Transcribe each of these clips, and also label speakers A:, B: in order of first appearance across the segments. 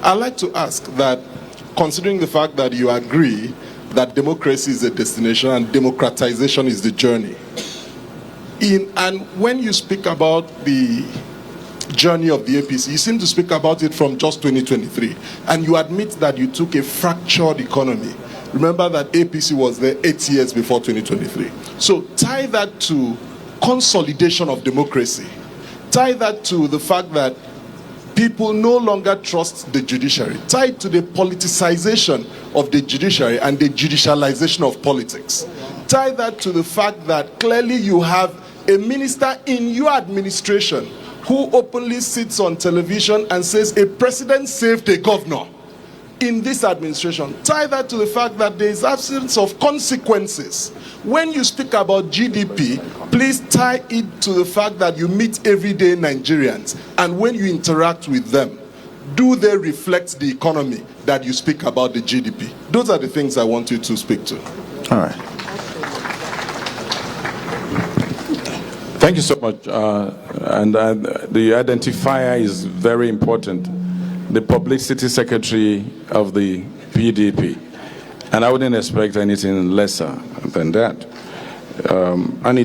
A: I'd like to ask that, considering the fact that you agree that democracy is a destination and democratization is the journey, and when you speak about the journey of the APC, you seem to speak about it from just 2023, and you admit that you took a fractured economy. Remember that APC was there 8 years before 2023. So tie that to consolidation of democracy. Tie that to the fact that people no longer trust the judiciary. Tie it to the politicization of the judiciary and the judicialization of politics. Tie that to the fact that clearly you have a minister in your administration who openly sits on television and says a president saved a governor in this administration. Tie that to the fact that there is absence of consequences. When you speak about GDP, please tie it to the fact that you meet everyday Nigerians, and when you interact with them, do they reflect the economy that you speak about, the GDP? Those are the things I want you to speak to.
B: All right. Thank you so much. The identifier is very important. The publicity secretary of the PDP, and I wouldn't expect anything lesser than that. And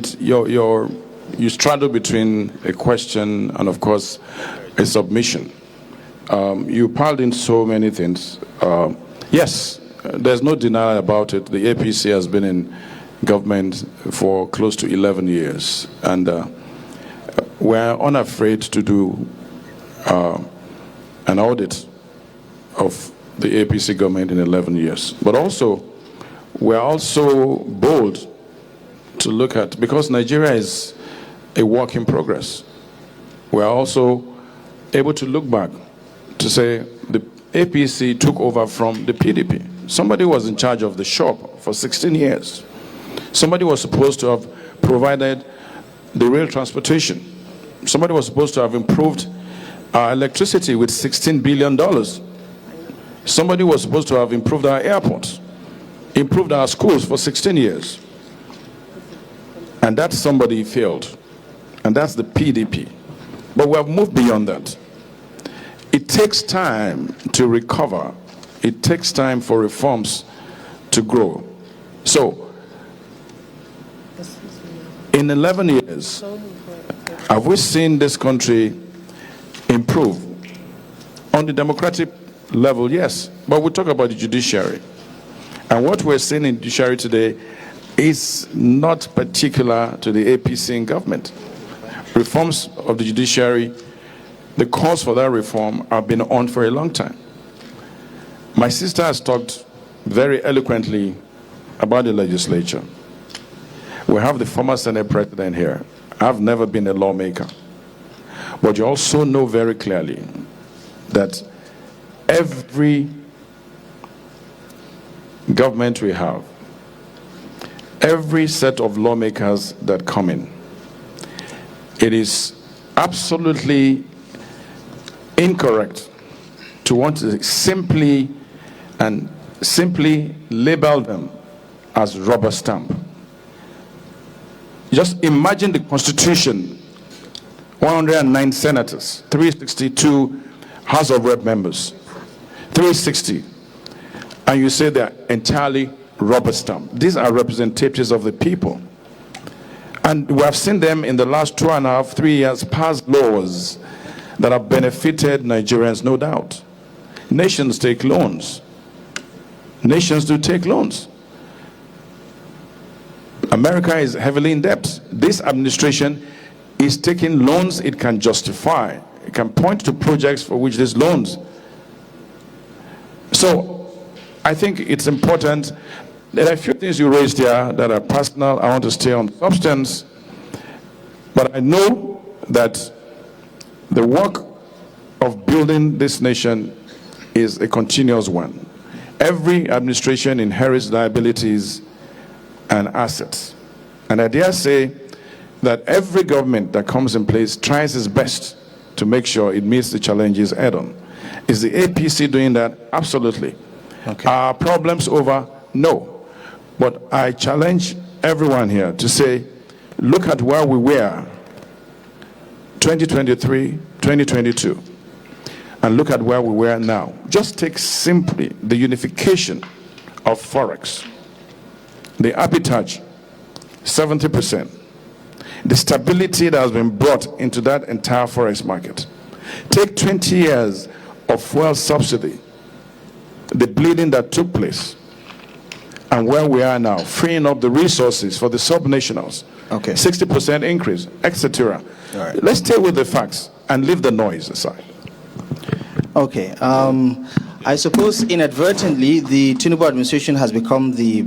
B: you straddle between a question and, of course, a submission. You piled in so many things. Yes, there's no denial about it. The APC has been in government for close to 11 years, and we're unafraid to do an audit of the APC government in 11 years. But also, we're also bold to look at, because Nigeria is a work in progress, we're also able to look back to say the APC took over from the PDP. Somebody was in charge of the shop for 16 years. Somebody was supposed to have provided the rail transportation. Somebody was supposed to have improved our electricity with $16 billion. Somebody was supposed to have improved our airports, improved our schools for 16 years. And that somebody failed. And that's the PDP. But we have moved beyond that. It takes time to recover. It takes time for reforms to grow. So, in 11 years, have we seen this country improve? On the democratic level, yes. But we talk about the judiciary. And what we're seeing in the judiciary today is not particular to the APC in government. Reforms of the judiciary, the calls for that reform have been on for a long time. My sister has talked very eloquently about the legislature. We have the former Senate president here. I've never been a lawmaker. But you also know very clearly that every government we have, every set of lawmakers that come in, it is absolutely incorrect to want to simply label them as rubber stamp. Just imagine the Constitution, 109 senators, 362 House of Rep members, 360, and you say they're entirely rubber stamp. These are representatives of the people. And we have seen them in the last 2.5, 3 years pass laws that have benefited Nigerians, no doubt. Nations take loans. Nations do take loans. America is heavily in debt. This administration is taking loans it can justify. It can point to projects for which these loans. So I think it's important. There are a few things you raised here that are personal. I want to stay on substance. But I know that the work of building this nation is a continuous one. Every administration inherits liabilities and assets. And I dare say that every government that comes in place tries its best to make sure it meets the challenges head on. Is the APC doing that? Absolutely. Okay. Are problems over? No. But I challenge everyone here to say, look at where we were 2023, 2022. and look at where we were now, just take simply the unification of Forex, the arbitrage, 70%, the stability that has been brought into that entire Forex market. Take 20 years of fuel subsidy, the bleeding that took place, and where we are now, freeing up the resources for the subnationals, 60% increase, etc.
C: Right.
B: Let's stay with the facts and leave the noise aside.
C: Okay. I suppose inadvertently, the Tinubu administration has become the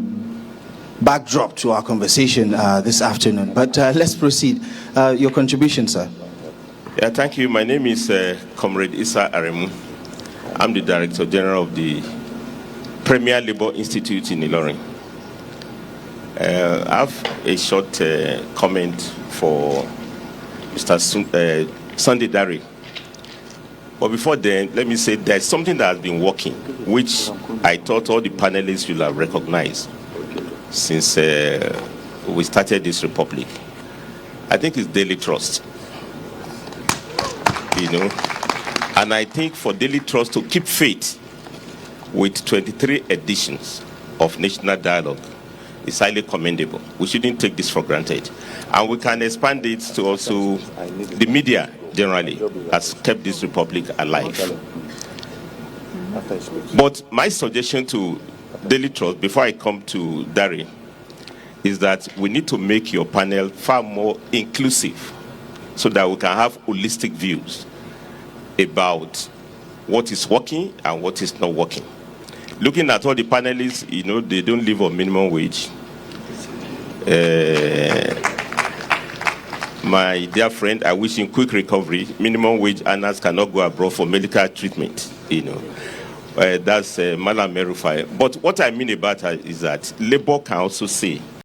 C: backdrop to our conversation this afternoon. But let's proceed. Your contribution, sir.
D: Yeah, thank you. My name is Comrade Issa Aremu. I'm the Director General of the Premier Labour Institute in Ilorin. I have a short comment for Mr. Sunday Dare. But before then, let me say there's something that has been working, which I thought all the panelists will have recognized since we started this republic. I think it's daily trust. You know, and I think for daily trust to keep faith with 23 editions of National Dialogue is highly commendable. We shouldn't take this for granted. And we can expand it to also the media generally has kept this republic alive. But my suggestion to Daily Trust, before I come to Dari, is that we need to make your panel far more inclusive so that we can have holistic views about what is working and what is not working. Looking at all the panelists, you know, they don't live on minimum wage. My dear friend, I wish him quick recovery. Minimum wage earners cannot go abroad for medical treatment, you know. That's Malam Merufai. But what I mean about that is that labor can also say